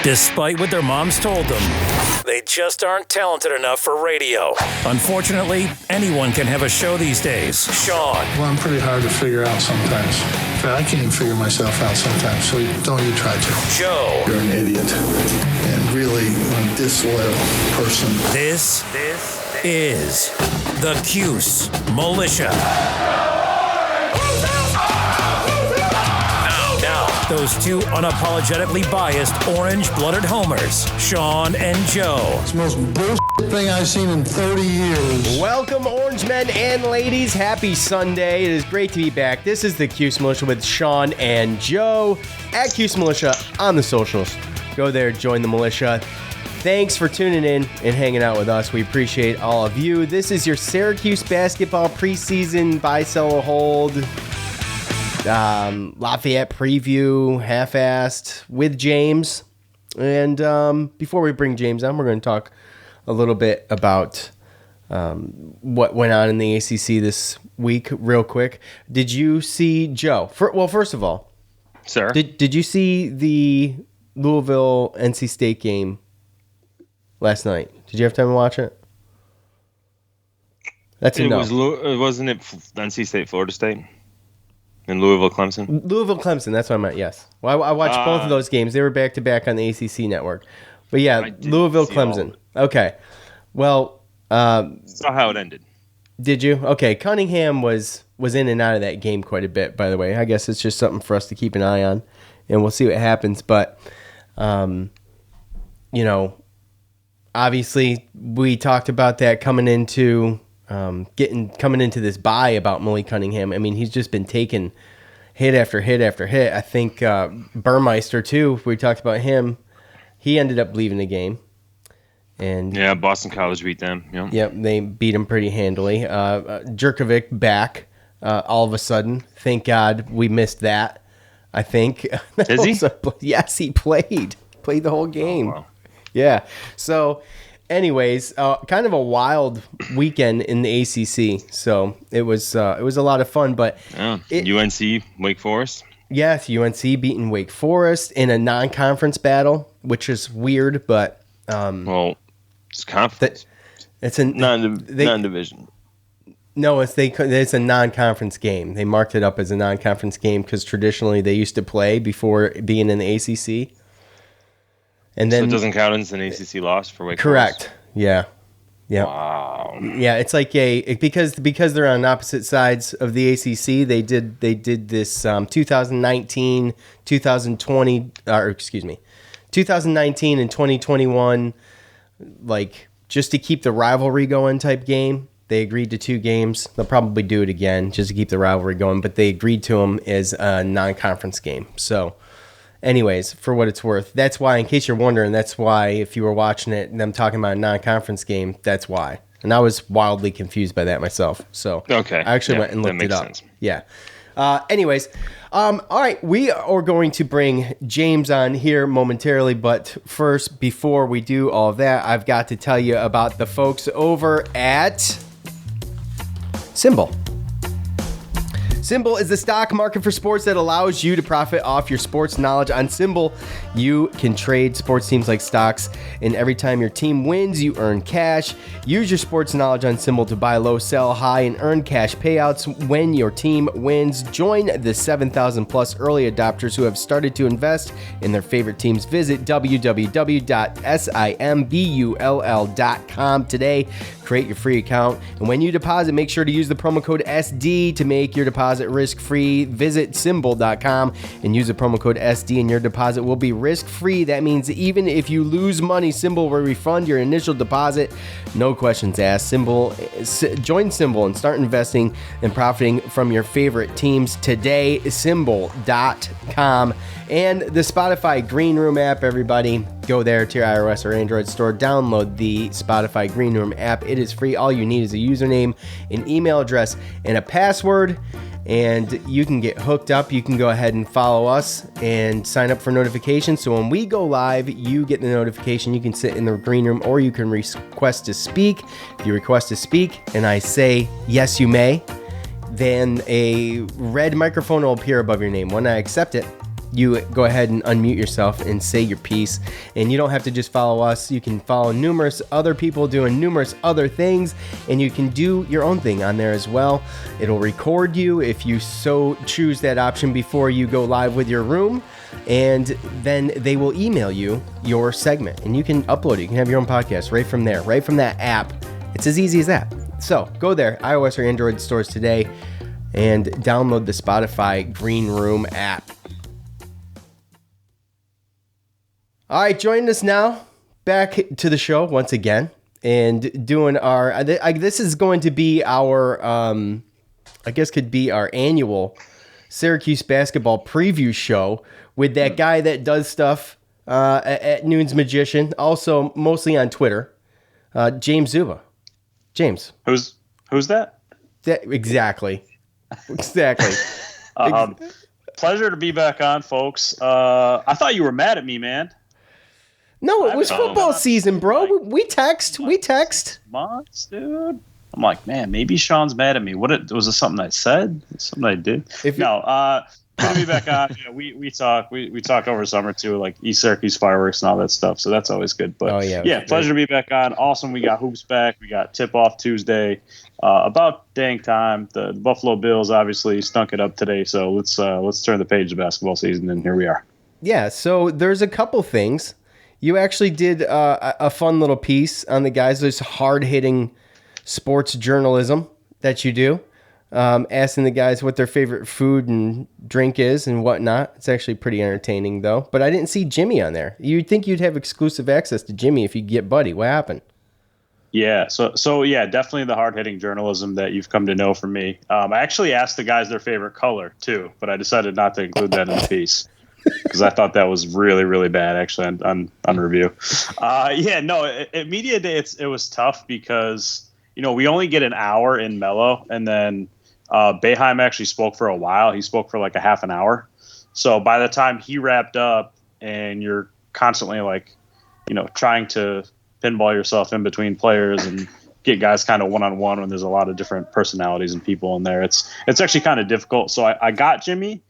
Despite what their moms told them, they just aren't talented enough for radio. Unfortunately, anyone can have a show these days. Sean. Well, I'm pretty hard to figure out sometimes. In fact, I can't even figure myself out sometimes, so don't you try to. Joe. You're an idiot and really a disloyal person. This is the Cuse Militia. Those two unapologetically biased orange-blooded homers, Sean and Joe. It's the most bullshit thing I've seen in 30 years. Welcome, orange men and ladies. Happy Sunday. It is great to be back. This is the Cuse Militia with Sean and Joe at Cuse Militia on the socials. Go there, join the militia. Thanks for tuning in and hanging out with us. We appreciate all of you. This is your Syracuse basketball preseason buy, sell, or hold Lafayette preview, half-assed with James. And before we bring James on, we're going to talk a little bit about what went on in the ACC this week real quick. Did you see, Joe? First of all, sir, did you see the Louisville NC State game last night? Did you have time to watch it? That's a no. Wasn't it NC State, Florida State? And Louisville, Clemson? Louisville, Clemson. That's what I meant, yes. Well, I watched both of those games. They were back-to-back on the ACC network. But, yeah, Louisville, Clemson. Okay. Well. Saw how it ended. Did you? Okay. Cunningham was in and out of that game quite a bit, by the way. I guess it's just something for us to keep an eye on, and we'll see what happens. But, obviously we talked about that coming into this bye about Malik Cunningham. I mean, he's just been taking hit after hit after hit. I think Burmeister, too, we talked about him. He ended up leaving the game. And yeah, Boston College beat them. Yep. Yep, they beat him pretty handily. Jerkovic back all of a sudden. Thank God we missed that, I think. Is he? Yes, he played. Played the whole game. Oh, wow. Yeah. So, anyways, kind of a wild weekend in the ACC. So it was a lot of fun. But UNC, Wake Forest. Yes, UNC beating Wake Forest in a non-conference battle, which is weird, but it's conference. It's a non-division. No, it's a non-conference game. They marked it up as a non-conference game because traditionally they used to play before being in the ACC. And then, so it doesn't count as an ACC loss for Wake Forest? Correct. Yeah. Wow. Yeah, it's like because they're on opposite sides of the ACC. They did this 2019 and 2021, like just to keep the rivalry going type game. They agreed to 2 games. They'll probably do it again just to keep the rivalry going. But they agreed to them as a non-conference game. So. Anyways, for what it's worth, that's why, in case you're wondering, that's why if you were watching it and them talking about a non-conference game, that's why. And I was wildly confused by that myself. So okay. I actually went and looked it up. Sense. Yeah. Anyways, all right, we are going to bring James on here momentarily, but first, before we do all of that, I've got to tell you about the folks over at Symbol. Symbol is the stock market for sports that allows you to profit off your sports knowledge. On Symbol, you can trade sports teams like stocks, and every time your team wins, you earn cash. Use your sports knowledge on Symbol to buy low, sell high, and earn cash payouts when your team wins. Join the 7,000 plus early adopters who have started to invest in their favorite teams. Visit www.simbull.com today. Create your free account, and when you deposit, make sure to use the promo code SD to make your deposit risk-free. Visit Symbol.com and use the promo code SD, and your deposit will be risk-free. That means even if you lose money, Symbol will refund your initial deposit. No questions asked. Join Symbol and start investing and profiting from your favorite teams today. Symbol.com. And the Spotify Green Room app, everybody. Go there to your iOS or Android store. Download the Spotify Green Room app. It is free. All you need is a username, an email address, and a password. And you can get hooked up. You can go ahead and follow us and sign up for notifications. So when we go live, you get the notification. You can sit in the green room or you can request to speak. If you request to speak and I say, yes, you may, then a red microphone will appear above your name. When I accept it, you go ahead and unmute yourself and say your piece. And you don't have to just follow us. You can follow numerous other people doing numerous other things, and you can do your own thing on there as well. It'll record you if you so choose that option before you go live with your room, and then they will email you your segment, and you can upload it. You can have your own podcast right from there, right from that app. It's as easy as that. So go there, iOS or Android stores today, and download the Spotify Green Room app. All right, joining us now, back to the show once again, and doing our, this is going to be our, I guess could be our annual Syracuse basketball preview show with that guy that does stuff at Nunes Magician, also mostly on Twitter, James Szuba. James. Who's that? Exactly. Pleasure to be back on, folks. I thought you were mad at me, man. No, it was football season, bro. We text. Months, dude. I'm like, man, maybe Sean's mad at me. Was it something I said? Something I did? Good to be back on. We talked over summer too, like East Syracuse fireworks and all that stuff. So that's always good. But pleasure to be back on. Awesome. We got hoops back. We got tip off Tuesday. About dang time. The Buffalo Bills obviously stunk it up today. So let's turn the page to basketball season, and here we are. Yeah. So there's a couple things. You actually did a fun little piece on the guys. There's hard-hitting sports journalism that you do, asking the guys what their favorite food and drink is and whatnot. It's actually pretty entertaining, though. But I didn't see Jimmy on there. You'd think you'd have exclusive access to Jimmy if you get Buddy. What happened? Yeah, so yeah, definitely the hard-hitting journalism that you've come to know from me. I actually asked the guys their favorite color, too, but I decided not to include that in the piece. Because I thought that was really, really bad, actually, on review. At Media Day, it was tough because, we only get an hour in Mello, and then Boeheim actually spoke for a while. He spoke for like a half an hour. So by the time he wrapped up, and you're constantly trying to pinball yourself in between players and get guys kind of one-on-one when there's a lot of different personalities and people in there, it's actually kind of difficult. So I got Jimmy,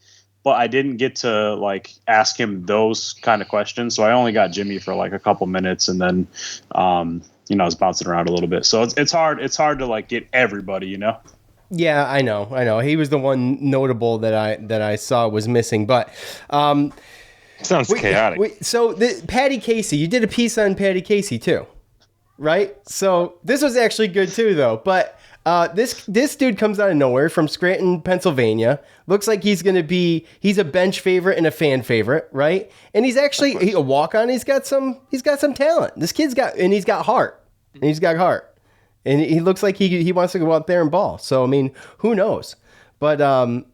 but I didn't get to ask him those kind of questions. So I only got Jimmy for a couple minutes, and then I was bouncing around a little bit. So it's hard to get everybody, Yeah, I know. He was the one notable that I saw was missing, but sounds chaotic. So Patty Casey, you did a piece on Patty Casey too, right? So this was actually good too, though. But this dude comes out of nowhere from Scranton, Pennsylvania. Looks like he's a bench favorite and a fan favorite, right? And he's actually a walk-on. He's got some talent. This kid's got heart. And he looks like he wants to go out there and ball. So I mean, who knows? But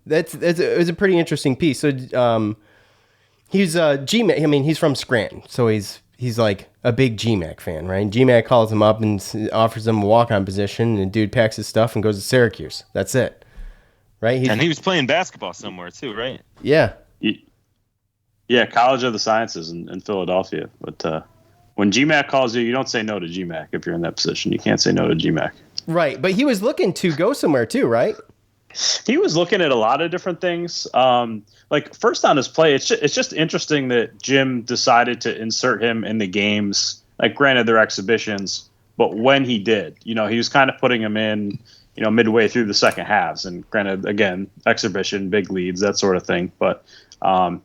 it was a pretty interesting piece. So he's GMAC. I mean, he's from Scranton, so he's like a big GMAC fan, right? GMAC calls him up and offers him a walk-on position, and the dude packs his stuff and goes to Syracuse. That's it, right? And he was playing basketball somewhere too, right? Yeah. Yeah, College of the Sciences in Philadelphia. But when GMAC calls you, you don't say no to GMAC if you're in that position. You can't say no to GMAC. Right, but he was looking to go somewhere too, right? He was looking at a lot of different things. First on his play, it's just interesting that Jim decided to insert him in the games. Granted, they're exhibitions, but when he did, he was kind of putting him in, midway through the second halves. And granted, again, exhibition, big leads, that sort of thing. But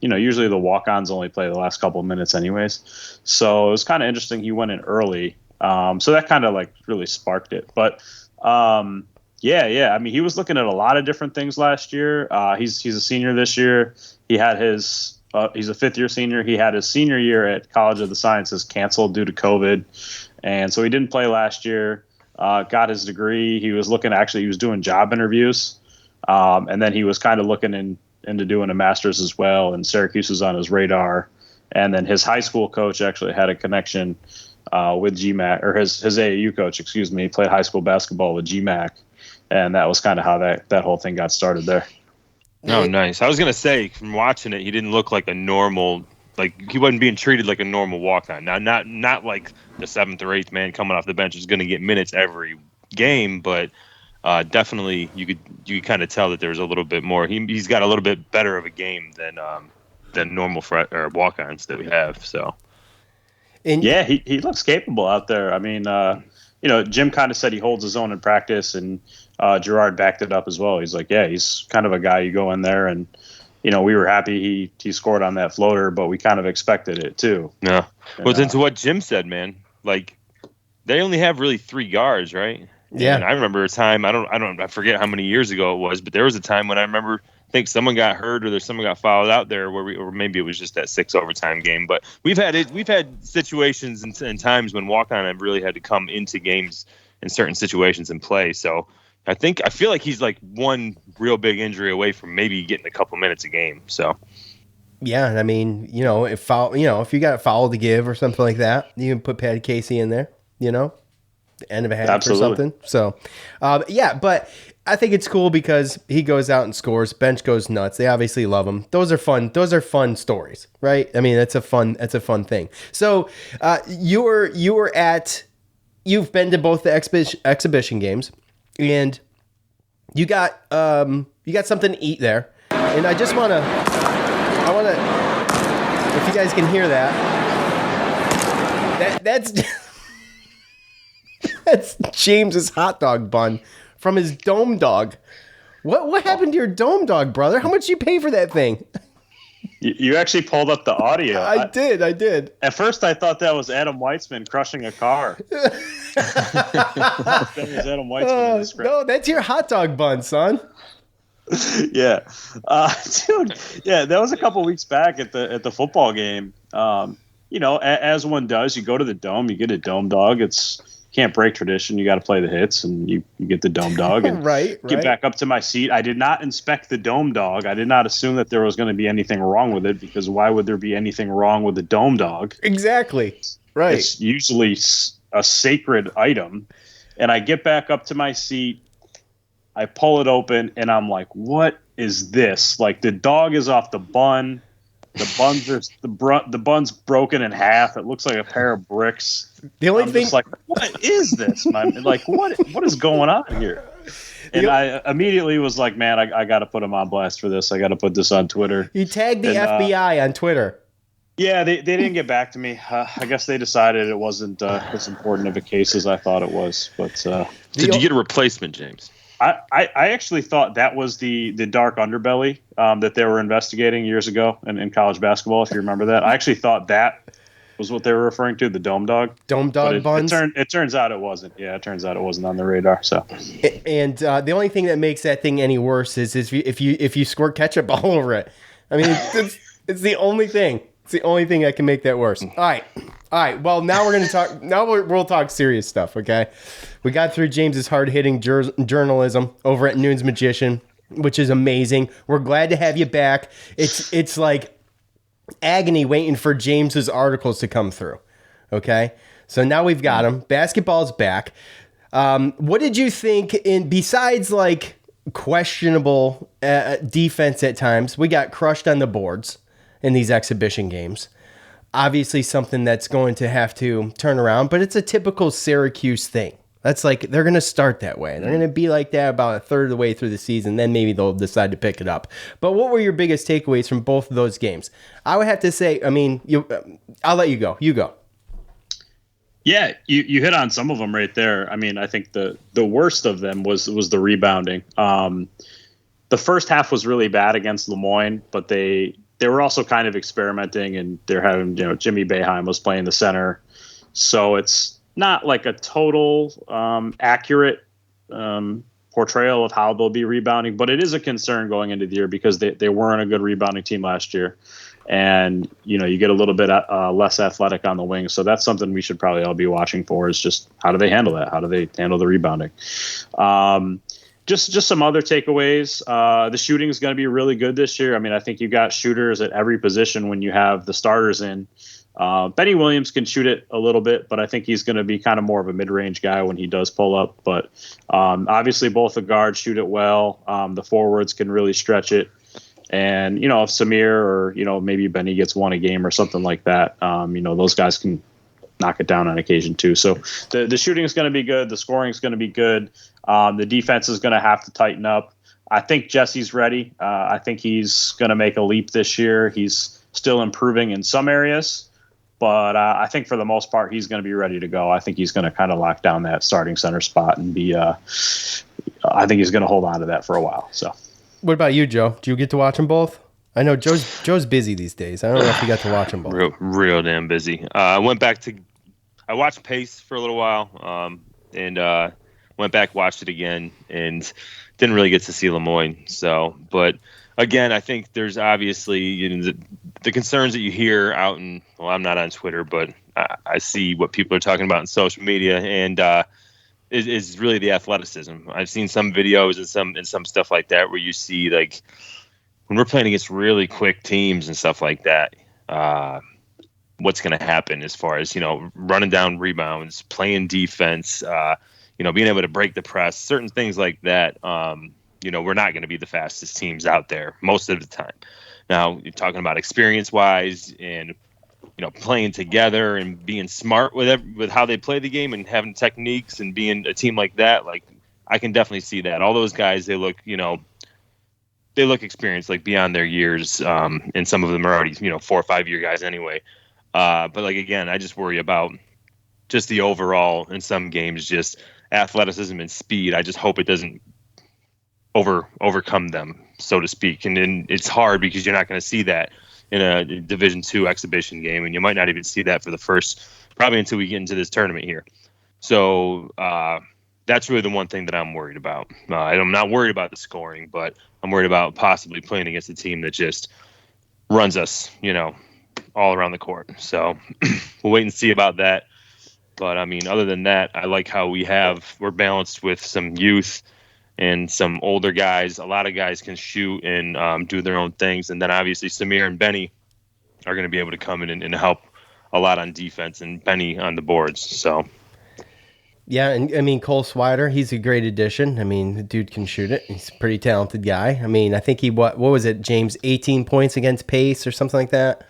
usually the walk-ons only play the last couple of minutes anyways. So it was kind of interesting he went in early. So that kind of really sparked it. But yeah. I mean, he was looking at a lot of different things last year. He's a senior this year. He had he's a fifth-year senior. He had his senior year at College of the Sciences canceled due to COVID. And so he didn't play last year, got his degree. He was doing job interviews. And then he was kind of looking into doing a master's as well. And Syracuse was on his radar. And then his high school coach actually had a connection with GMAC, or his AAU coach, he played high school basketball with GMAC. And that was kind of how that whole thing got started there. Oh, nice. I was going to say, from watching it, he didn't look like a normal, he wasn't being treated like a normal walk-on. Now, not like the seventh or eighth man coming off the bench is going to get minutes every game, but definitely you could kind of tell that there's a little bit more. He's got a little bit better of a game than the normal or walk-ons that we have. So, And yeah, he looks capable out there. I mean, Jim kind of said he holds his own in practice, and Gerard backed it up as well. He's like, yeah, he's kind of a guy you go in there, and we were happy he scored on that floater, but we kind of expected it too. Yeah. Well, into what Jim said, man, like they only have really 3 guards, right? Yeah. And I remember a time, I forget how many years ago it was, but there was a time when I think someone got hurt or someone got fouled out there or maybe it was just that 6 overtime game. But we've had situations and times when walk-on have really had to come into games in certain situations and play. So I feel like he's like one real big injury away from maybe getting a couple minutes a game. So yeah, I mean, if you got a foul to give or something like that, you can put Patty Casey in there, the end of a half Absolutely. or something. So, but I think it's cool because he goes out and scores. Bench goes nuts. They obviously love him. Those are fun. Those are fun stories, right? I mean, that's a fun thing. So, you've been to both the exhibition games, and you got something to eat there. And I want to, if you guys can hear that's that's James's hot dog bun from his Dome Dog. What happened to your Dome Dog, brother? How much did you pay for that thing? You actually pulled up the audio. I did. At first, I thought that was Adam Weitzman crushing a car. That was Adam Weitzman in the script. No, that's your hot dog bun, son. Yeah, dude. Yeah, that was a couple weeks back at the football game. As one does, you go to the Dome, you get a Dome Dog. Can't break tradition. You got to play the hits, and you get the Dome Dog. And get back up to my seat. I did not inspect the Dome Dog. I did not assume that there was going to be anything wrong with it, because why would there be anything wrong with the Dome Dog? Exactly. Right. It's usually a sacred item. And I get back up to my seat. I pull it open, and I'm like, what is this? Like, the dog is off the bun. The bun's broken in half. It looks like a pair of bricks. The only I'm thing, just like, what is this, man? Like, what is going on here? And I immediately was like, man, I got to put him on blast for this. I got to put this on Twitter. You tagged the FBI on Twitter. Yeah, they didn't get back to me. I guess they decided it wasn't as important of a case as I thought it was. But did you get a replacement, James? I actually thought that was the dark underbelly that they were investigating years ago in college basketball, if you remember that. I actually thought that was what they were referring to, the Dome Dog. Dome Dog buns? It turns out it wasn't. Yeah, it turns out it wasn't on the radar. So, and the only thing that makes that thing any worse is if you squirt ketchup all over it. I mean, it's the only thing. It's the only thing that can make that worse. All right. Well, now we're going to talk. Now we'll talk serious stuff. Okay. We got through James's hard-hitting journalism over at Nunes Magician, which is amazing. We're glad to have you back. It's like agony waiting for James's articles to come through. Okay. So now we've got him. Basketball's back. What did you think? Besides like questionable defense at times, we got crushed on the boards in these exhibition games. Obviously something that's going to have to turn around, but it's a typical Syracuse thing. That's like, they're going to start that way. They're going to be like that about a third of the way through the season. Then maybe they'll decide to pick it up. But what were your biggest takeaways from both of those games? I would have to say, I mean, I'll let you go. You go. Yeah, you hit on some of them right there. I mean, I think the worst of them was the rebounding. The first half was really bad against Lemoyne, but they were also kind of experimenting, and they're having, Jimmy Boeheim was playing the center. So it's not like a total accurate portrayal of how they'll be rebounding, but it is a concern going into the year because they weren't a good rebounding team last year. And, you get a little bit less athletic on the wing. So that's something we should probably all be watching for, is just how do they handle that? How do they handle the rebounding? Just some other takeaways. The shooting is going to be really good this year. I mean, I think you got shooters at every position when you have the starters in. Benny Williams can shoot it a little bit, but I think he's going to be kind of more of a mid-range guy when he does pull up. But obviously both the guards shoot it well. The forwards can really stretch it. And, if Samir or, maybe Benny gets one a game or something like that, those guys can knock it down on occasion too. So the shooting is going to be good. The scoring is going to be good. The defense is going to have to tighten up. I think Jesse's ready. I think he's going to make a leap this year. He's still improving in some areas. But I think for the most part, he's going to be ready to go. I think he's going to kind of lock down that starting center spot and be. I think he's going to hold on to that for a while. So, what about you, Joe? Do you get to watch them both? I know Joe's busy these days. I don't know if you got to watch them both. Real damn busy. I watched Pace for a little while, and went back, watched it again, and didn't really get to see Lemoyne. So, but again, I think there's obviously the concerns that you hear out in. Well, I'm not on Twitter, but I see what people are talking about in social media, and is really the athleticism. I've seen some videos and some stuff like that where you see like when we're playing against really quick teams and stuff like that. What's going to happen as far as running down rebounds, playing defense, being able to break the press, certain things like that. We're not going to be the fastest teams out there most of the time. Now, you're talking about experience-wise and, playing together and being smart with how they play the game and having techniques and being a team like that. Like, I can definitely see that. All those guys, they look experienced, like beyond their years. And some of them are already, 4 or 5 year guys anyway. But like, again, I just worry about just the overall in some games, just athleticism and speed. I just hope it doesn't overcome them, so to speak. And then it's hard because you're not going to see that in a Division II exhibition game, and you might not even see that for the first, probably until we get into this tournament here. So that's really the one thing that I'm worried about. I'm not worried about the scoring, but I'm worried about possibly playing against a team that just runs us, all around the court. So we'll wait and see about that. But I mean, other than that, I like how we're balanced with some youth and some older guys. A lot of guys can shoot and do their own things. And then obviously Samir and Benny are going to be able to come in and help a lot on defense, and Benny on the boards. So, yeah, and I mean, Cole Swider, he's a great addition. I mean, the dude can shoot it. He's a pretty talented guy. I mean, I think what was it, James, 18 points against Pace or something like that?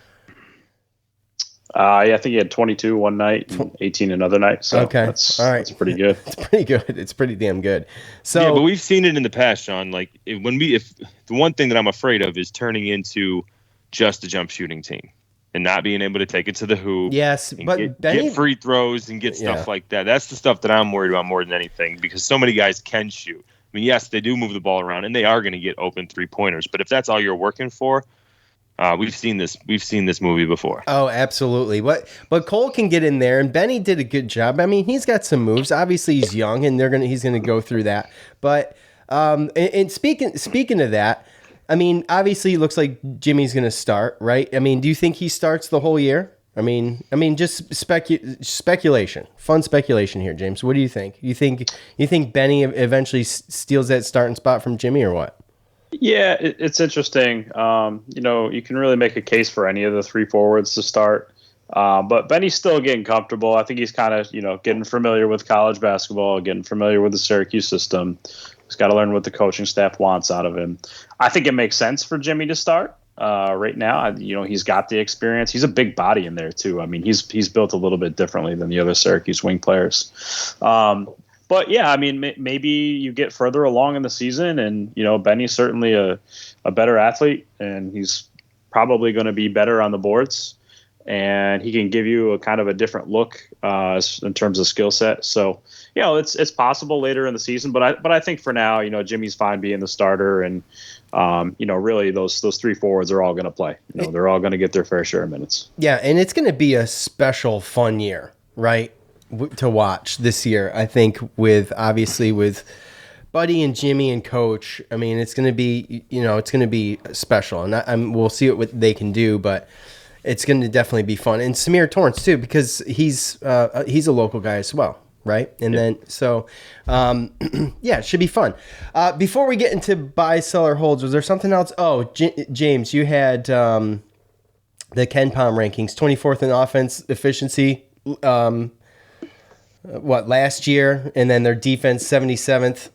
I think he had 22 one night and 18 another night. So okay. All right. That's pretty good. It's pretty good. It's pretty damn good. So, yeah, but we've seen it in the past, Sean. Like if the one thing that I'm afraid of is turning into just a jump shooting team and not being able to take it to the hoop. Yes, but get free throws and get stuff like that. That's the stuff that I'm worried about more than anything, because so many guys can shoot. I mean, yes, they do move the ball around and they are going to get open 3-pointers, but if that's all you're working for, we've seen this movie before. Oh, absolutely. But Cole can get in there, and Benny did a good job. I mean, he's got some moves. Obviously, he's young, and he's gonna go through that. But and speaking of that, I mean, obviously, it looks like Jimmy's gonna start, right? I mean, do you think he starts the whole year? I mean, just speculation, fun speculation here, James. What do you think? You think Benny eventually steals that starting spot from Jimmy, or what? Yeah, it's interesting. You can really make a case for any of the 3 forwards to start. But Benny's still getting comfortable. I think he's kind of, getting familiar with college basketball, getting familiar with the Syracuse system. He's got to learn what the coaching staff wants out of him. I think it makes sense for Jimmy to start right now. He's got the experience. He's a big body in there too. I mean, he's built a little bit differently than the other Syracuse wing players. But yeah, I mean, maybe you get further along in the season, and Benny's certainly a better athlete, and he's probably going to be better on the boards, and he can give you a kind of a different look in terms of skill set. So it's possible later in the season, but I think for now, Jimmy's fine being the starter, and really those 3 forwards are all going to play. They're all going to get their fair share of minutes. Yeah, and it's going to be a special, fun year, right? To watch this year, I think, with Buddy and Jimmy and Coach. I mean, it's going to be special, and we'll see what they can do, but it's going to definitely be fun. And Samir Torrance too, because he's a local guy as well, right? And then it should be fun. Before we get into buy, sell, or holds, was there something else? Oh, James, you had the Ken Pom rankings, 24th in offense efficiency. Last year, and then their defense 77th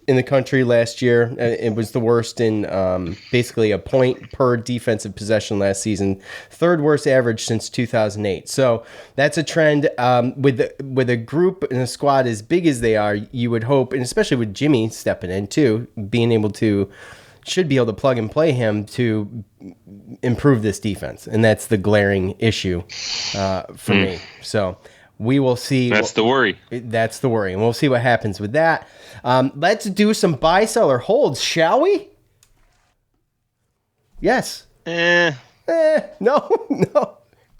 in the country last year. It was the worst in basically a point per defensive possession last season, 3rd worst average since 2008. So that's a trend. With a group and a squad as big as they are, you would hope, and especially with Jimmy stepping in too, being able to should be able to plug and play him to improve this defense. And that's the glaring issue for me. So we will see. That's the worry. That's the worry. And we'll see what happens with that. Let's do some buy, sell, or holds, shall we? Yes. No.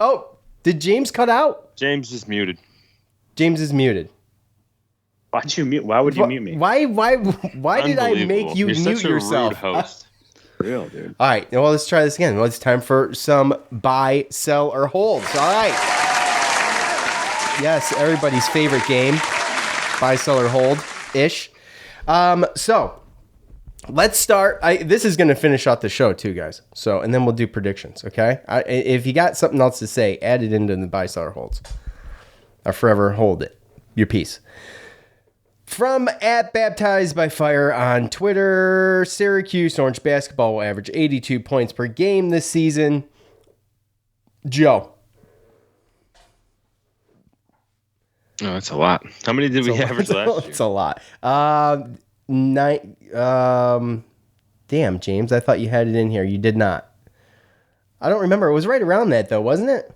Oh, did James cut out? James is muted. James is muted. Why'd you mute? Why would you mute me? Why did I make you You're mute such a yourself? rude host. Real, dude. All right, well, let's try this again. Well, it's time for some buy, sell, or holds. All right. Yes, everybody's favorite game, buy, sell, or hold-ish. So let's start. This is going to finish out the show too, guys. So, and then we'll do predictions, okay? If you got something else to say, add it into the buy, sell, or holds. Or forever hold it. Your piece. From @BaptizedByFire on Twitter, Syracuse Orange basketball will average 82 points per game this season. Joe. Oh, that's a lot. How many did we average last year? It's a lot. Damn, James, I thought you had it in here. You did not. I don't remember. It was right around that, though, wasn't it?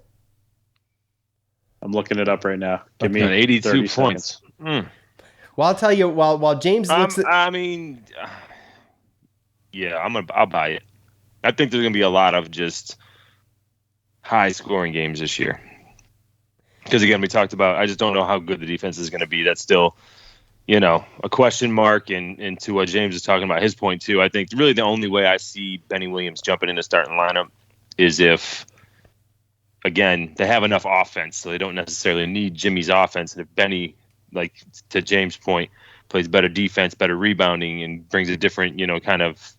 I'm looking it up right now. Give me 82 points. Well, I'll tell you. While James looks, I'll buy it. I think there's gonna be a lot of just high scoring games this year. Because again, we talked about. I just don't know how good the defense is going to be. That's still, a question mark. And to what James is talking about, his point too. I think really the only way I see Benny Williams jumping in the starting lineup is if, again, they have enough offense, so they don't necessarily need Jimmy's offense. And if Benny, like to James' point, plays better defense, better rebounding, and brings a different, kind of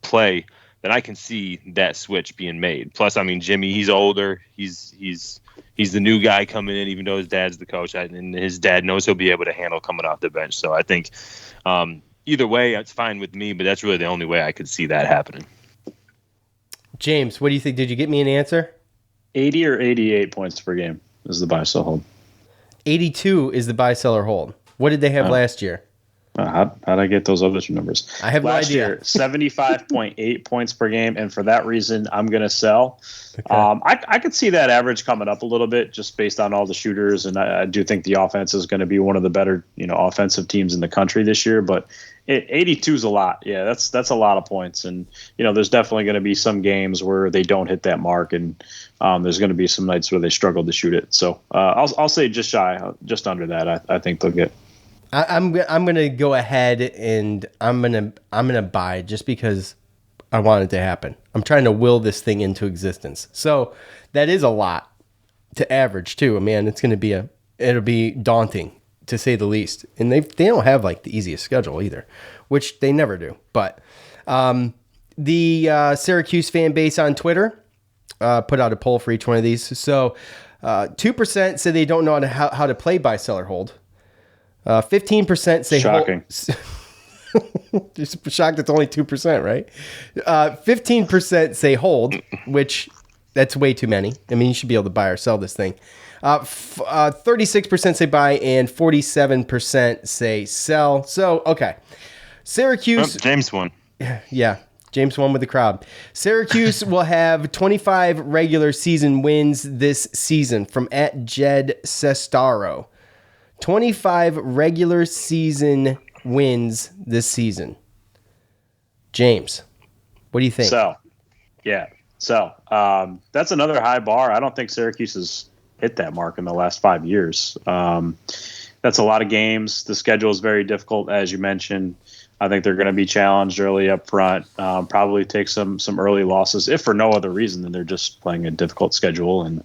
play, then I can see that switch being made. Plus, I mean, Jimmy, he's older. He's the new guy coming in, even though his dad's the coach, and his dad knows he'll be able to handle coming off the bench. So I think either way, it's fine with me, but that's really the only way I could see that happening. James, what do you think? Did you get me an answer? 80 or 88 points per game is the buy, sell, hold. 82 is the buy, sell, or hold. What did they have last year? How'd I get those other two numbers? I have last no idea. Year, 75.8 points per game, and for that reason, I'm going to sell. Okay. I could see that average coming up a little bit just based on all the shooters, and I do think the offense is going to be one of the better, offensive teams in the country this year. But 82 is a lot. Yeah, that's a lot of points, and there's definitely going to be some games where they don't hit that mark, and there's going to be some nights where they struggle to shoot it. So I'll say just shy, just under that. I think they'll get. I'm gonna go ahead and I'm gonna buy just because I want it to happen. I'm trying to will this thing into existence. So that is a lot to average too. Man, it'll be daunting to say the least. And they don't have like the easiest schedule either, which they never do. But the Syracuse fan base on Twitter put out a poll for each one of these. So 2% say they don't know how to play buy, sell, or hold. 15% say shocking. Just shocked it's only 2%, right? 15% say hold, which that's way too many. I mean, you should be able to buy or sell this thing. 36% say buy and 47% say sell. So, okay. Syracuse. James won. Yeah. James won with the crowd. Syracuse will have 25 regular season wins this season from @JedSestaro. 25 regular season wins this season. James, what do you think? So, that's another high bar. I don't think Syracuse has hit that mark in the last 5 years. That's a lot of games. The schedule is very difficult, as you mentioned. I think they're going to be challenged early up front, probably take some early losses, if for no other reason than they're just playing a difficult schedule and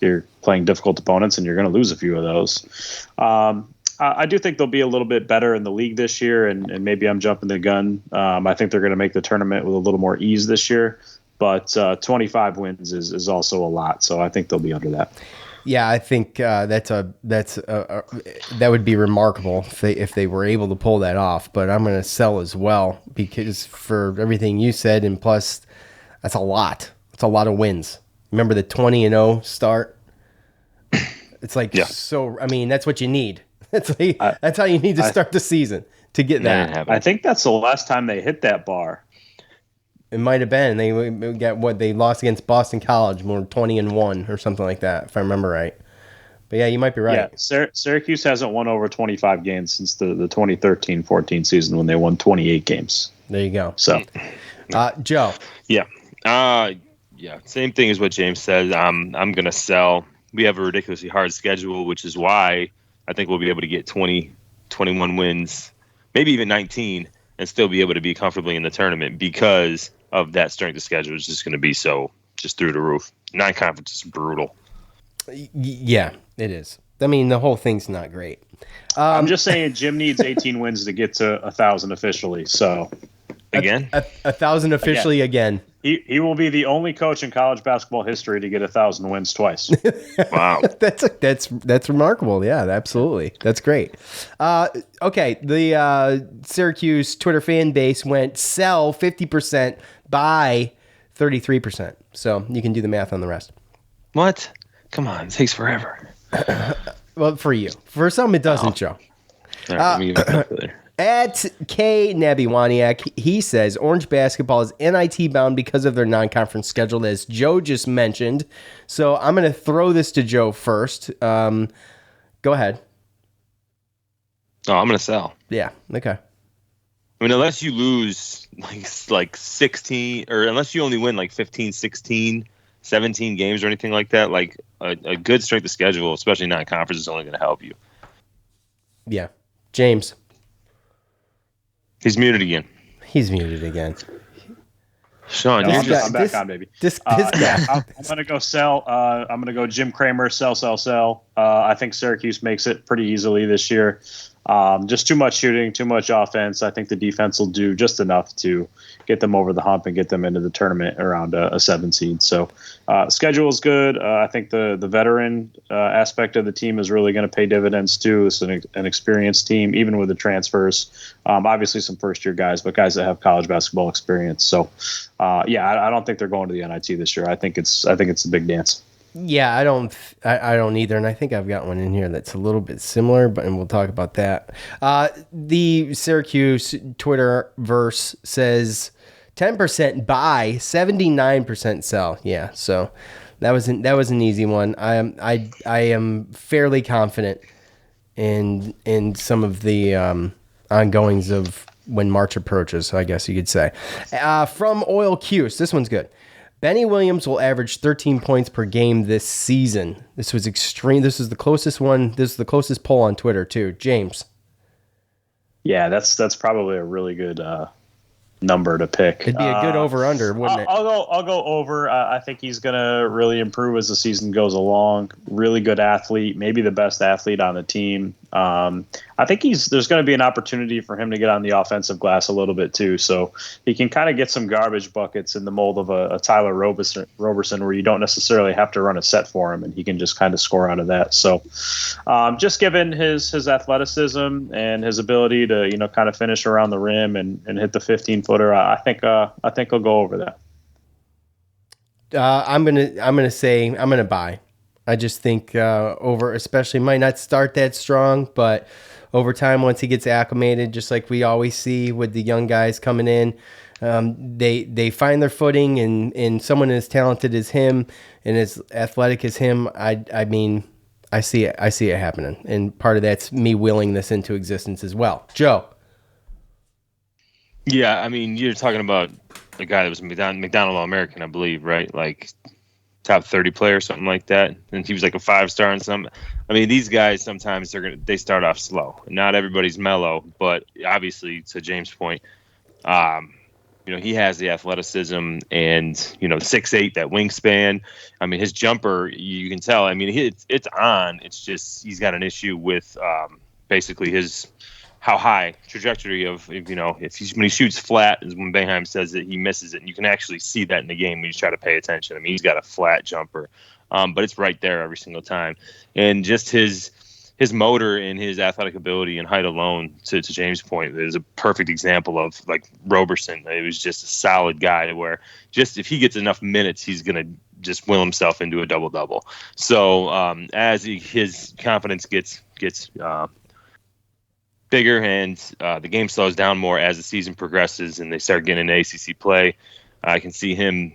you're playing difficult opponents and you're going to lose a few of those. I do think they'll be a little bit better in the league this year, and maybe I'm jumping the gun. I think they're going to make the tournament with a little more ease this year, but 25 wins is also a lot, so I think they'll be under that. Yeah, I think that would be remarkable if they were able to pull that off. But I'm going to sell as well because for everything you said, and plus that's a lot. It's a lot of wins. Remember the 20-0 start? It's like so. I mean, that's what you need. That's how you need to start the season to get that. I think that's the last time they hit that bar. It might have been. They got what they lost against Boston College, more 20-1 or something like that, if I remember right. But yeah, you might be right. Yeah, Syracuse hasn't won over 25 games since the 2013-14 season when they won 28 games. There you go. So, Joe. Yeah. Yeah. Same thing as what James said. I'm gonna sell. We have a ridiculously hard schedule, which is why I think we'll be able to get 20, 21 wins, maybe even 19, and still be able to be comfortably in the tournament because of that strength of schedule. It's just going to be so just through the roof. Non-conference is brutal. Yeah, it is. I mean, the whole thing's not great. I'm just saying Jim needs 18 wins to get to 1,000 officially. So again, 1,000 officially again. He will be the only coach in college basketball history to get 1,000 wins twice. Wow, that's remarkable. Yeah, absolutely, that's great. Okay, the Syracuse Twitter fan base went sell 50%, buy 33%. So you can do the math on the rest. What? Come on, it takes forever. Well, for you, for some it doesn't, Joe. All right, let me get back there. At K Nabiwaniak, he says Orange basketball is NIT bound because of their non-conference schedule, as Joe just mentioned. So I'm going to throw this to Joe first. Go ahead. Oh, I'm going to sell. Yeah. Okay. I mean, unless you lose like 16, or unless you only win like 15, 16, 17 games or anything like that, like a good strength of schedule, especially non-conference, is only going to help you. Yeah. James. He's muted again. Sean, I'm back on, baby. This guy. I'm going to go sell. I'm going to go Jim Kramer, sell. I think Syracuse makes it pretty easily this year. Just too much shooting, too much offense. I think the defense will do just enough to get them over the hump and get them into the tournament around a 7 seed. So schedule is good. I think the veteran aspect of the team is really going to pay dividends too. It's an experienced team, even with the transfers. Obviously some first-year guys, but guys that have college basketball experience. So, I don't think they're going to the NIT this year. I think it's a big dance. Yeah, I don't either, and I think I've got one in here that's a little bit similar, and we'll talk about that. The Syracuse Twitter verse says 10% buy, 79% sell. Yeah, so that was an easy one. I am fairly confident in some of the ongoings of when March approaches, I guess you could say. From Oil Cuse, this one's good. Benny Williams will average 13 points per game this season. This was extreme. This is the closest one. This is the closest poll on Twitter too. James. Yeah, that's probably a really good number to pick. It'd be a good over/under, wouldn't it? I'll go over. I think he's gonna really improve as the season goes along. Really good athlete, maybe the best athlete on the team. I think there's going to be an opportunity for him to get on the offensive glass a little bit too, so he can kind of get some garbage buckets in the mold of a Tyler Roberson, where you don't necessarily have to run a set for him, and he can just kind of score out of that. So, just given his athleticism and his ability to kind of finish around the rim and hit the 15-footer, I think he'll go over that. I'm gonna buy. I just think over, especially might not start that strong, but over time, once he gets acclimated, just like we always see with the young guys coming in, they find their footing, and someone as talented as him and as athletic as him, I mean, I see it happening, and part of that's me willing this into existence as well. Joe. Yeah, I mean, you're talking about the guy that was McDonald All-American, I believe, right? Like top 30 player, something like that, and he was like a 5-star and some. I mean, these guys sometimes they start off slow. Not everybody's mellow, but obviously, to James' point, he has the athleticism and 6'8", that wingspan. I mean, his jumper, you can tell. I mean, it's on. It's just he's got an issue with basically his how high trajectory of when he shoots flat is when Boeheim says that he misses it, and you can actually see that in the game when you try to pay attention. I mean, he's got a flat jumper, but it's right there every single time, and just his motor and his athletic ability and height alone, to James' point, is a perfect example of like Roberson. It was just a solid guy where just if he gets enough minutes, he's gonna just will himself into a double-double. So as his confidence gets bigger and the game slows down more as the season progresses and they start getting into ACC play, I can see him,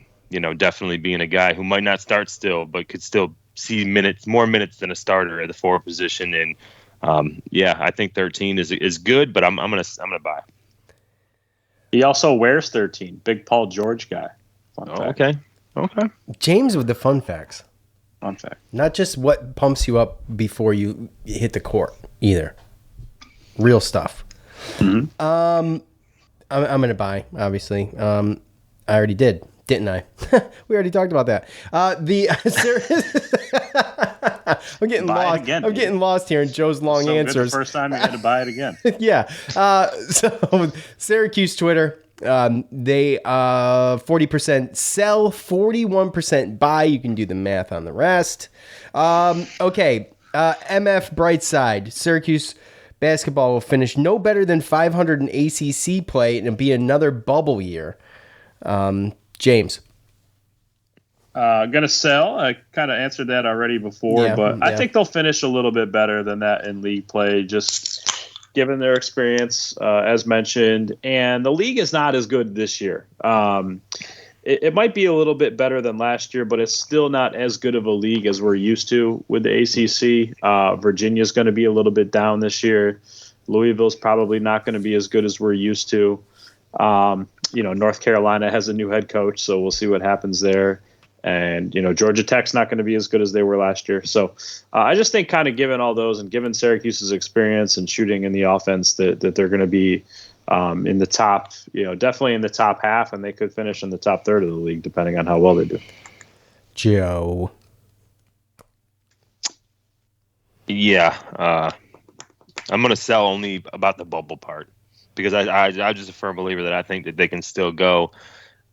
definitely being a guy who might not start still, but could still see more minutes than a starter at the forward position. And I think 13 is good, but I'm gonna buy. He also wears 13. Big Paul George guy. Okay. James with the fun facts. Fun fact. Not just what pumps you up before you hit the court either. Real stuff. Mm-hmm. I'm going to buy, obviously. I already did, didn't I? We already talked about that. I'm getting lost. Again, I'm getting lost here in Joe's long answers. The first time you had to buy it again. Yeah. So Syracuse Twitter, they 40% sell, 41% buy. You can do the math on the rest. Okay. MF Brightside, Syracuse basketball will finish no better than 500 in ACC play, and it'll be another bubble year. James. Gonna sell. I kind of answered that already before, but I think they'll finish a little bit better than that in league play, just given their experience, as mentioned. And the league is not as good this year. It might be a little bit better than last year, but it's still not as good of a league as we're used to with the ACC. Virginia's going to be a little bit down this year. Louisville's probably not going to be as good as we're used to. North Carolina has a new head coach, so we'll see what happens there. And, Georgia Tech's not going to be as good as they were last year. So I just think kind of given all those and given Syracuse's experience and shooting in the offense that they're going to be in the top, definitely in the top half, and they could finish in the top third of the league depending on how well they do. Joe. Yeah. I'm going to sell only about the bubble part because I'm just a firm believer that I think that they can still go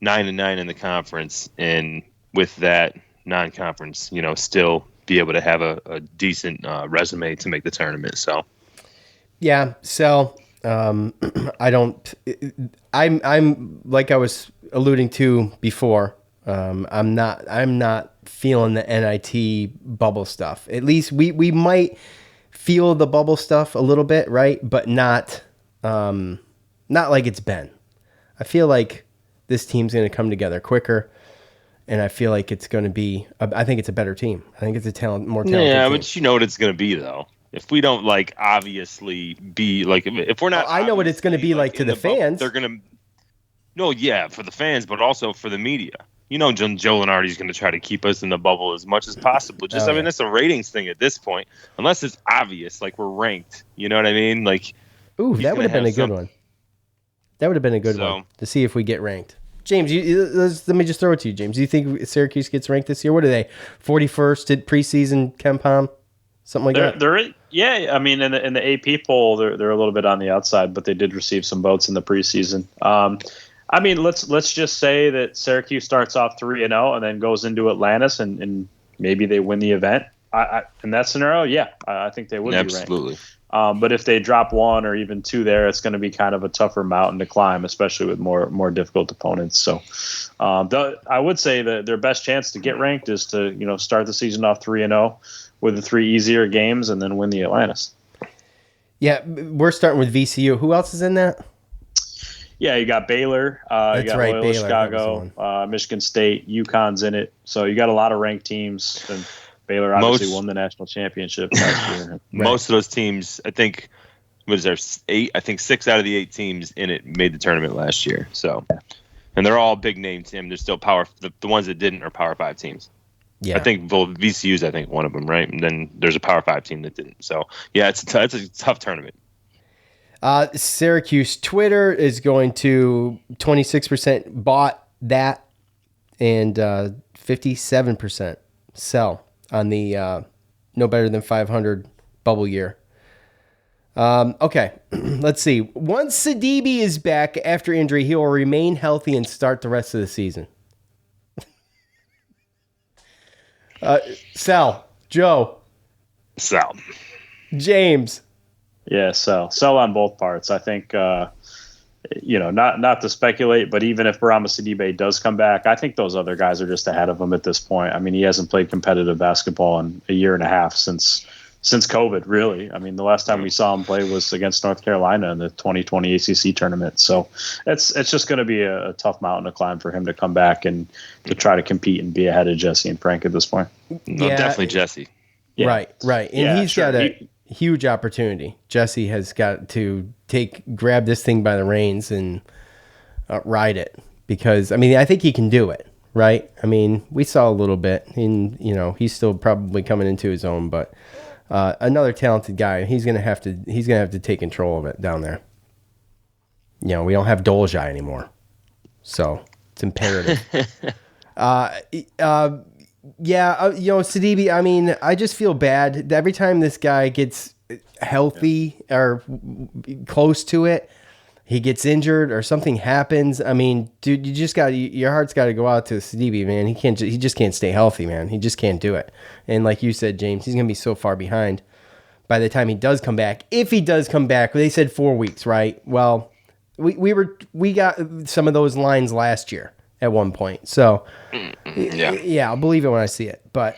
9-9 in the conference, and with that non-conference, still be able to have a decent resume to make the tournament. So, yeah. So, I'm like I was alluding to before. I'm not feeling the NIT bubble stuff. At least we might feel the bubble stuff a little bit, right? But not like it's been. I feel like this team's going to come together quicker, and I feel like it's going to be. I think it's a better team. I think it's more talented. Yeah, team. but you know what it's going to be though. If we don't obviously be if we're not, I know what it's going to be like to the fans. They're going to. No, yeah, for the fans, but also for the media. Joe Lunardi's going to try to keep us in the bubble as much as possible. That's a ratings thing at this point, unless it's obvious, like we're ranked. You know what I mean? Like, ooh, that would have been a good one. That would have been a good one to see if we get ranked. James, let me just throw it to you, James. Do you think Syracuse gets ranked this year? What are they? 41st at preseason KenPom? Something like that? Yeah, I mean, in the AP poll, they're a little bit on the outside, but they did receive some votes in the preseason. I mean, let's just say that Syracuse starts off 3-0 and then goes into Atlantis and maybe they win the event. In that scenario, yeah, I think they would be ranked. Absolutely. But if they drop 1 or even 2 there, it's going to be kind of a tougher mountain to climb, especially with more difficult opponents. So I would say that their best chance to get ranked is to start the season off 3-0 with the 3 easier games and then win the Atlantis. Yeah, we're starting with VCU. Who else is in that? Yeah, you got Baylor, you got Loyola Baylor, Chicago, Michigan State, UConn's in it. So you got a lot of ranked teams. And Baylor obviously won the national championship last year. Most of those teams, I think, was there 8? I think 6 out of the 8 teams in it made the tournament last year. So, and they're all big name teams. They're still the ones that didn't are Power 5 teams. Yeah, I think VCU's one of them, right? And then there's a Power 5 team that didn't. So yeah, it's a tough tournament. Syracuse Twitter is going to 26% bought that and 57% sell on the no better than 500 bubble year. Okay, let's see. Once Sidibe is back after injury, he will remain healthy and start the rest of the season. Sell. Joe. Sell. James. Yeah, sell on both parts. I think, not to speculate, but even if Barama Sidibe does come back, I think those other guys are just ahead of him at this point. I mean, he hasn't played competitive basketball in a year and a half since since COVID, really. I mean, the last time we saw him play was against North Carolina in the 2020 ACC tournament. So it's just going to be a tough mountain to climb for him to come back and to try to compete and be ahead of Jesse and Frank at this point. No, definitely Jesse. Yeah. Right. And he's got a huge opportunity. Jesse has got to grab this thing by the reins and ride it, because, I mean, I think he can do it, right? I mean, we saw a little bit, and, he's still probably coming into his own, but another talented guy, he's gonna have to take control of it down there. We don't have Dolezaj anymore, so it's imperative. Sidibe, I mean, I just feel bad every time this guy gets healthy or close to it, he gets injured or something happens. I mean, dude, your heart's got to go out to Sidibe, man. He just can't stay healthy, man. He just can't do it. And like you said, James, he's going to be so far behind by the time he does come back. If he does come back, they said 4 weeks, right? Well, we got some of those lines last year at one point. So yeah, I'll believe it when I see it. But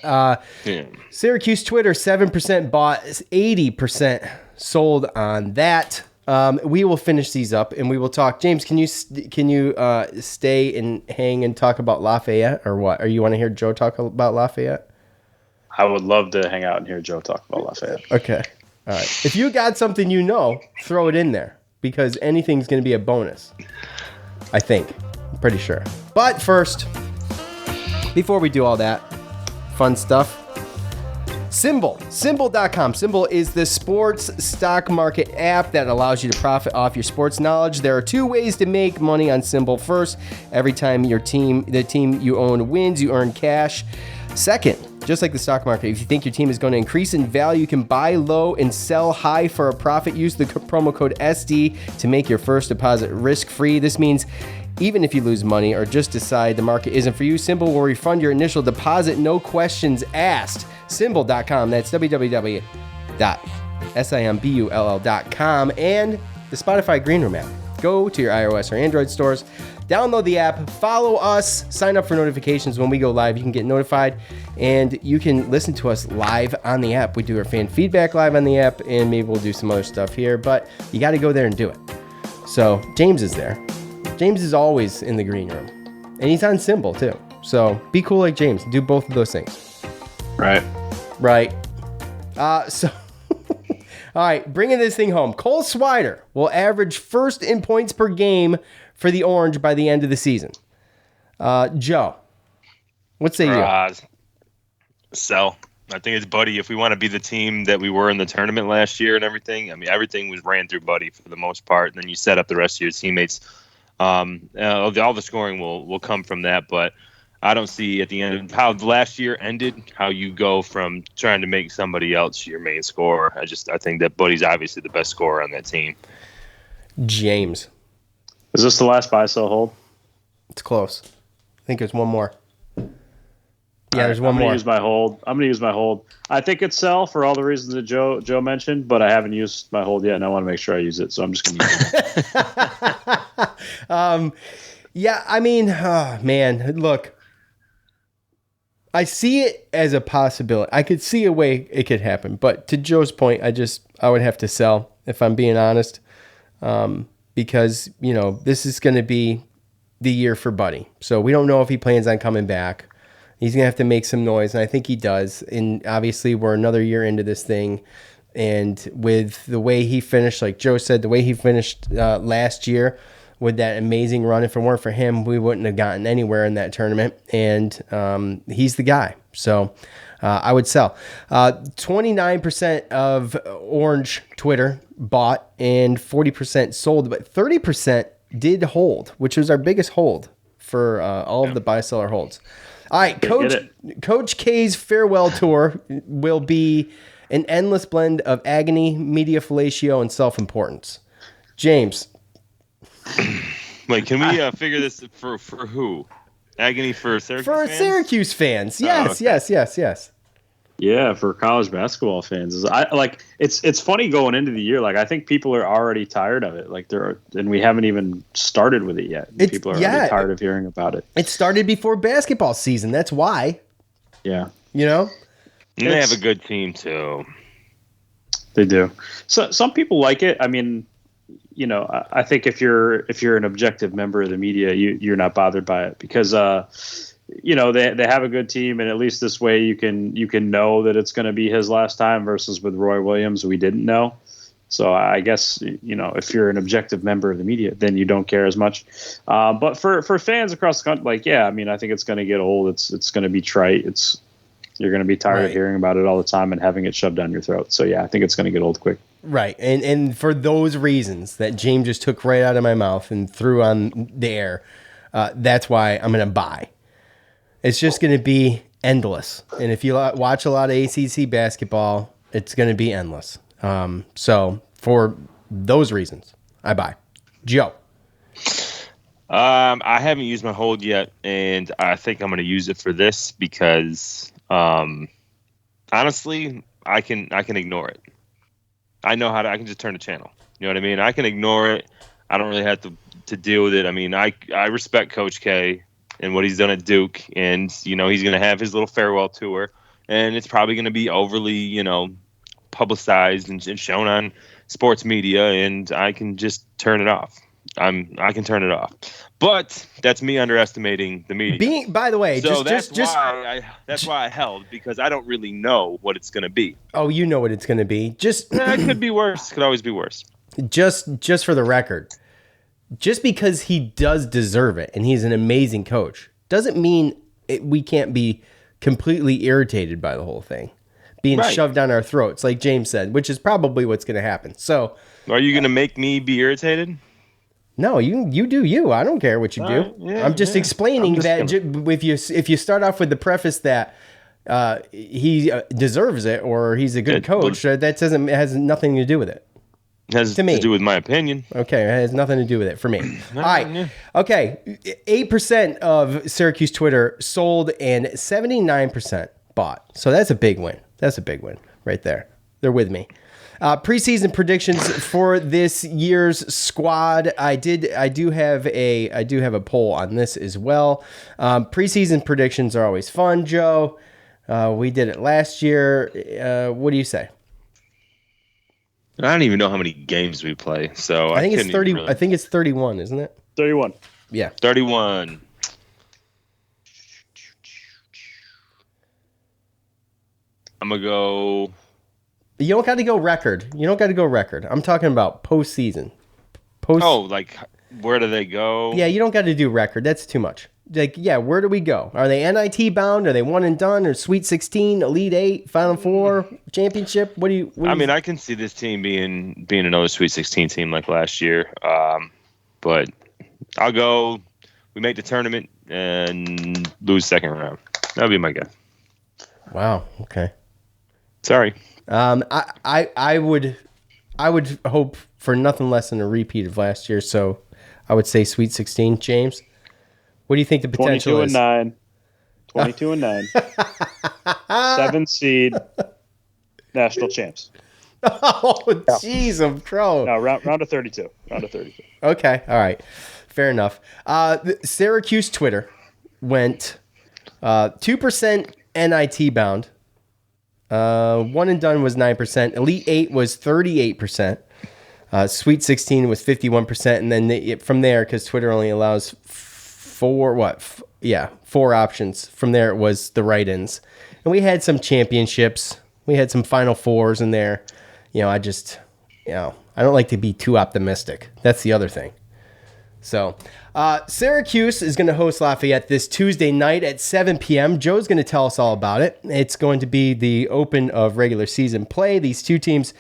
Syracuse Twitter, 7% bought, 80% sold on that. We will finish these up and we will talk. James, can you stay and hang and talk about Lafayette, or what? Or you want to hear Joe talk about Lafayette? I would love to hang out and hear Joe talk about Lafayette. Okay. All right. If you got something throw it in there, because anything's going to be a bonus. I think. I'm pretty sure. But first, before we do all that fun stuff, Symbol.com. Symbol is the sports stock market app that allows you to profit off your sports knowledge. There are 2 ways to make money on Symbol. First, every time the team you own wins, you earn cash. Second, just like the stock market, if you think your team is going to increase in value, you can buy low and sell high for a profit. Use the promo code SD to make your first deposit risk-free. This means even if you lose money or just decide the market isn't for you, Symbol will refund your initial deposit, no questions asked. Symbol.com, that's www.simbull.com, and the Spotify Green Room app. Go to your iOS or Android stores, download the app, follow us, sign up for notifications when we go live. You can get notified, and you can listen to us live on the app. We do our fan feedback live on the app, and maybe we'll do some other stuff here, but you got to go there and do it. So James is there. James is always in the green room, and he's on Symbol too. So be cool like James. Do both of those things. Right. So, all right, bringing this thing home. Cole Swider will average first in points per game for the Orange by the end of the season. Joe, what say you? Sell. I think it's Buddy. If we want to be the team that we were in the tournament last year and everything, I mean, everything was ran through Buddy for the most part. And then you set up the rest of your teammates. All the scoring will come from that, but I don't see at the end of how the last year ended, how you go from trying to make somebody else your main scorer. I think that Buddy's obviously the best scorer on that team. James. Is this the last buy, sell, hold? It's close. I think there's one more. Yeah, there's one more. I'm going to use my hold. I think it's sell for all the reasons that Joe mentioned, but I haven't used my hold yet, and I want to make sure I use it, so I'm just going to use it. Yeah, I mean, man, look. I see it as a possibility. I could see a way it could happen, but to Joe's point, I would have to sell, if I'm being honest, because, this is going to be the year for Buddy. So we don't know if he plans on coming back. He's going to have to make some noise, and I think he does. And obviously, we're another year into this thing. And with the way he finished, like Joe said, the way he finished last year with that amazing run, if it weren't for him, we wouldn't have gotten anywhere in that tournament. And he's the guy. So I would sell. 29% of Orange Twitter bought and 40% sold, but 30% did hold, which was our biggest hold for all of the buy-seller holds. All right, Coach K's farewell tour will be an endless blend of agony, media fellatio, and self-importance. James. Wait, can we figure this for who? Agony for Syracuse fans? For Syracuse fans. Yes, yes. Yeah, for college basketball fans. It's funny going into the year. Like, I think people are already tired of it. And we haven't even started with it yet. People are already tired of hearing about it. It started before basketball season. That's why. Yeah. And they have a good team too. They do. So some people like it. I mean, I think if you're an objective member of the media, you're not bothered by it because they have a good team, and at least this way you can know that it's going to be his last time. Versus with Roy Williams, we didn't know. So I guess if you're an objective member of the media, then you don't care as much. But for fans across the country, I think it's going to get old. It's going to be trite. You're going to be tired of hearing about it all the time and having it shoved down your throat. So I think it's going to get old quick. Right. And for those reasons that James just took right out of my mouth and threw on the air, that's why I'm going to buy. It's just going to be endless. And if you watch a lot of ACC basketball, it's going to be endless. So for those reasons, I buy. Joe. I haven't used my hold yet, and I think I'm going to use it for this because honestly, I can ignore it. I know I can just turn the channel. You know what I mean? I can ignore it. I don't really have to deal with it. I mean, I respect Coach K and what he's done at Duke, and he's going to have his little farewell tour, and it's probably going to be overly, publicized and shown on sports media, and I can just turn it off. I can turn it off. But that's me underestimating the media. By the way, so that's why I held, because I don't really know what it's going to be. Oh, you know what it's going to be. It could be worse. Could always be worse. Just for the record, just because he does deserve it and he's an amazing coach doesn't mean we can't be completely irritated by the whole thing being shoved down our throats, like James said, which is probably what's going to happen. So, are you going to make me be irritated? No, you do you. I don't care what you do. I'm just explaining that if you start off with the preface that he deserves it or he's a good coach, that has nothing to do with it. It has to do with my opinion. Okay, it has nothing to do with it for me. All right. Yeah. Okay, 8% of Syracuse Twitter sold and 79% bought. So that's a big win. That's a big win right there. They're with me. Preseason predictions for this year's squad. I do have a poll on this as well. Preseason predictions are always fun, Joe. We did it last year. What do you say? I don't even know how many games we play, so I think it's 30. I think it's 31, isn't it? 31. Yeah, 31. I'm gonna go. You don't got to go record. I'm talking about postseason. Like where do they go? Yeah, you don't got to do record. That's too much. Like, yeah, where do we go? Are they NIT bound? Are they one and done? Or Sweet 16, Elite 8, Final Four, Championship? I can see this team being another Sweet 16 team like last year. But I'll go. We make the tournament and lose second round. That'll be my guess. Wow. Okay. Sorry. I would hope for nothing less than a repeat of last year. So I would say Sweet 16. James, what do you think the potential is? 22 and 9. 7 seed national champs. Oh, jeez, I'm pro. No, round of 32. Okay. All right. Fair enough. Syracuse Twitter went 2% NIT bound. One and done was 9%. Elite 8 was 38%. Sweet 16 was 51%. And then from there, because Twitter only allows four options. From there, it was the write-ins. And we had some championships. We had some Final Fours in there. I don't like to be too optimistic. That's the other thing. So, Syracuse is going to host Lafayette this Tuesday night at 7 p.m. Joe's going to tell us all about it. It's going to be the open of regular season play. These two teams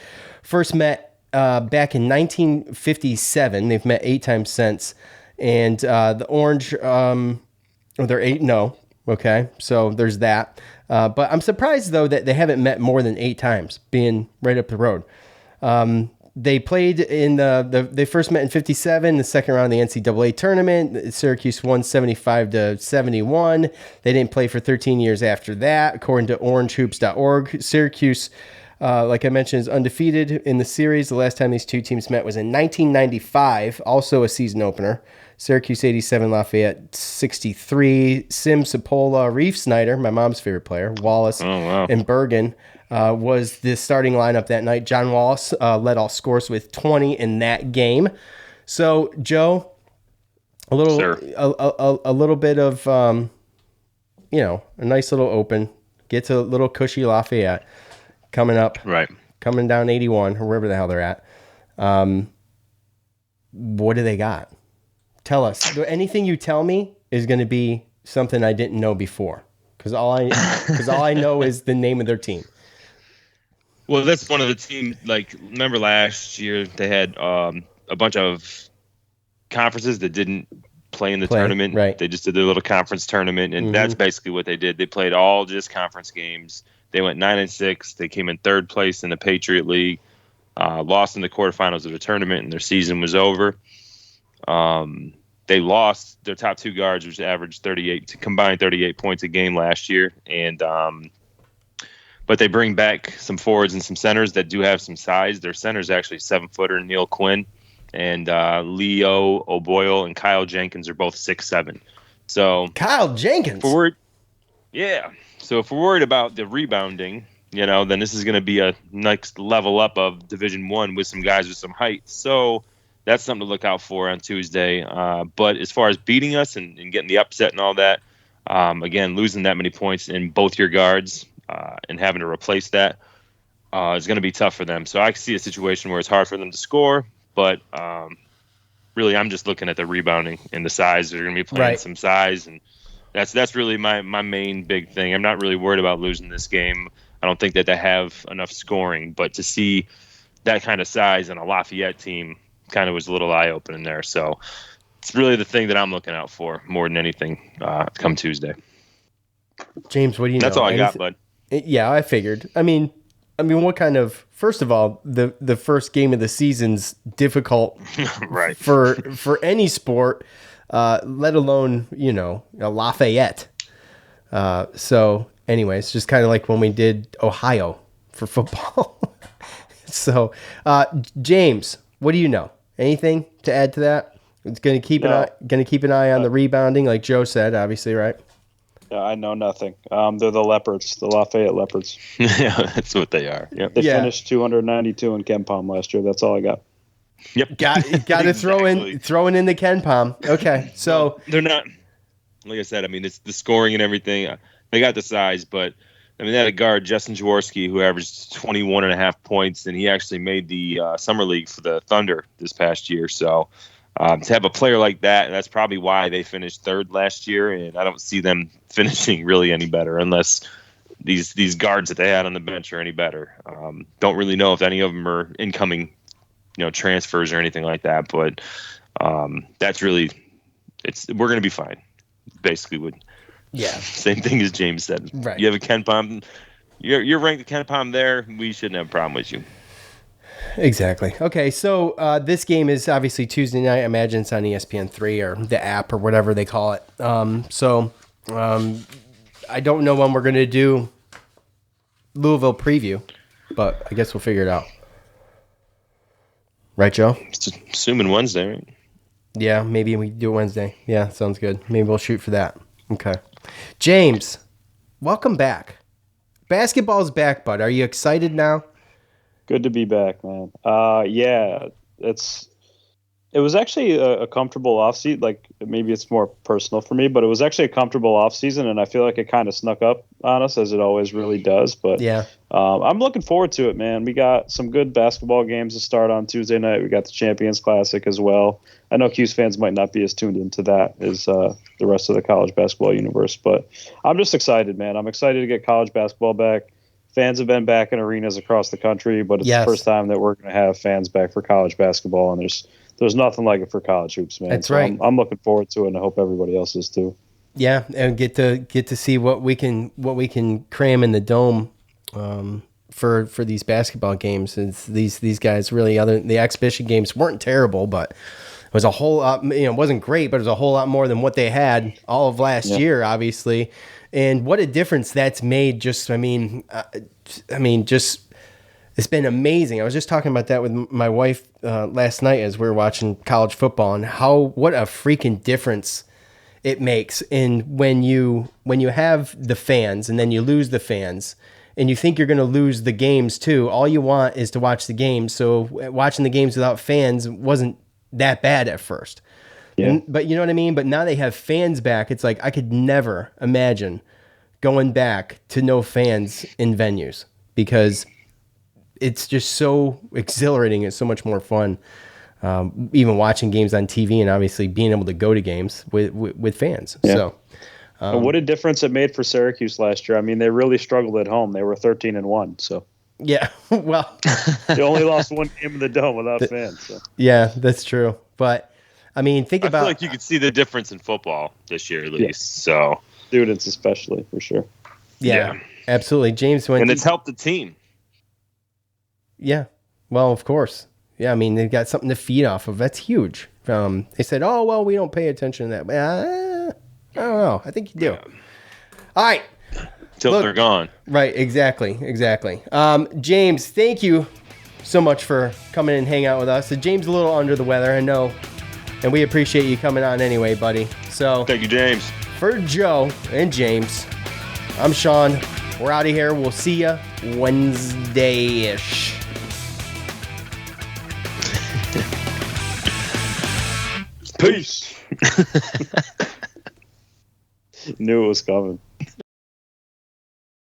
first met back in 1957. They've met 8 times since. And the Orange, they're 8-0. Okay, so there's that. But I'm surprised, though, that they haven't met more than 8 times, being right up the road. They played in they first met in 57, the second round of the NCAA tournament. Syracuse won 75-71. They didn't play for 13 years after that, according to orangehoops.org. Syracuse, like I mentioned, is undefeated in the series. The last time these two teams met was in 1995, also a season opener. Syracuse 87, Lafayette 63. Sim, Sapola, Reef Snyder, my mom's favorite player, Wallace, and Bergen. was the starting lineup that night. John Wallace led all scores with 20 in that game. So, Joe, a little bit of, a nice little open. Get to a little cushy Lafayette coming up. Right. Coming down 81 or wherever the hell they're at. What do they got? Tell us. Anything you tell me is going to be something I didn't know before. Because all I know is the name of their team. Well, that's one of the teams. Like, remember last year they had a bunch of conferences that didn't play in the tournament. Right. They just did their little conference tournament, and that's basically what they did. They played all just conference games. They went 9-6. They came in third place in the Patriot League. Lost in the quarterfinals of the tournament, and their season was over. They lost their top two guards, which averaged combined 38 points a game last year, and but they bring back some forwards and some centers that do have some size. Their center's actually 7-footer Neil Quinn, and Leo O'Boyle and Kyle Jenkins are both 6'7". So Kyle Jenkins, So if we're worried about the rebounding, then this is going to be a next level up of Division I with some guys with some height. So that's something to look out for on Tuesday. But as far as beating us and getting the upset and all that, again, losing that many points in both your guards and having to replace that is going to be tough for them. So I can see a situation where it's hard for them to score. But really, I'm just looking at the rebounding and the size. They're going to be playing some size, and that's really my main big thing. I'm not really worried about losing this game. I don't think that they have enough scoring, but to see that kind of size in a Lafayette team kind of was a little eye-opening there. So it's really the thing that I'm looking out for more than anything come Tuesday. James, what do you know? That's all I got, bud. Yeah, I figured. I mean, what kind of? First of all, the first game of the season's difficult, right? For any sport, let alone a Lafayette. So, anyways, just kind of like when we did Ohio for football. So, James, what do you know? Anything to add to that? It's going to keep an eye on the rebounding, like Joe said, obviously, right? I know nothing. They're the Leopards, the Lafayette Leopards. Yeah, that's what they are. Yep. They finished 292 in Ken Palm last year. That's all I got. Yep. Got to throw in the Ken Palm. Okay, so they're not. Like I said, I mean, it's the scoring and everything. They got the size, but I mean, they had a guard, Justin Jaworski, who averaged 21.5 points, and he actually made the summer league for the Thunder this past year. So to have a player like that, that's probably why they finished third last year, and I don't see them finishing really any better unless these guards that they had on the bench are any better. Don't really know if any of them are incoming, transfers or anything like that, but that's really we're going to be fine. Basically, same thing as James said. Right. You have a Ken Palm. You're ranked at Ken Palm there. We shouldn't have a problem with you. Exactly. Okay, so this game is obviously Tuesday night. I imagine it's on ESPN3 or the app or whatever they call it. I don't know when we're going to do Louisville preview, but I guess we'll figure it out. Right, Joe? Assuming Wednesday, right? Yeah, maybe we do it Wednesday. Yeah, sounds good. Maybe we'll shoot for that. Okay. James, welcome back. Basketball's back, bud. Are you excited now? Good to be back, man. Yeah, it was actually a comfortable offseason. Like, maybe it's more personal for me, but it was actually a comfortable offseason, and I feel like it kind of snuck up on us, as it always really does. But yeah, I'm looking forward to it, man. We got some good basketball games to start on Tuesday night. We got the Champions Classic as well. I know Cuse fans might not be as tuned into that as the rest of the college basketball universe, but I'm just excited, man. I'm excited to get college basketball back. Fans have been back in arenas across the country, but it's the first time that we're going to have fans back for college basketball, and there's nothing like it for college hoops, man. That's right. I'm looking forward to it, and I hope everybody else is too. Yeah, and get to see what we can cram in the dome for these basketball games. It's these guys really, the exhibition games weren't terrible, but it was a whole lot. It wasn't great, but it was a whole lot more than what they had all of last year, obviously. And what a difference that's made. Just it's been amazing. I was just talking about that with my wife last night as we were watching college football, and what a freaking difference it makes in when you have the fans and then you lose the fans, and you think you're going to lose the games too. All you want is to watch the games. So watching the games without fans wasn't that bad at first. Yeah. But you know what I mean? But now they have fans back. It's like I could never imagine going back to no fans in venues because it's just so exhilarating. It's so much more fun. Even watching games on TV and obviously being able to go to games with fans. Yeah. So. And what a difference it made for Syracuse last year. I mean, they really struggled at home. They were 13-1. So yeah, well, they only lost one game in the Dome without fans. So. Yeah, that's true. But I mean, I feel like you could see the difference in football this year, at least. So students, especially for sure. Yeah. Absolutely, James. And it's helped the team. Yeah, well, of course. Yeah, I mean, they've got something to feed off of. That's huge. They said, "Oh, well, we don't pay attention to that." I don't know. I think you do. Yeah. All right. Till they're gone. Right. Exactly. James, thank you so much for coming and hanging out with us. James is a little under the weather, I know, and we appreciate you coming on anyway, buddy. So thank you, James. For Joe and James, I'm Sean. We're out of here. We'll see you Wednesday-ish. Peace. Knew it was coming.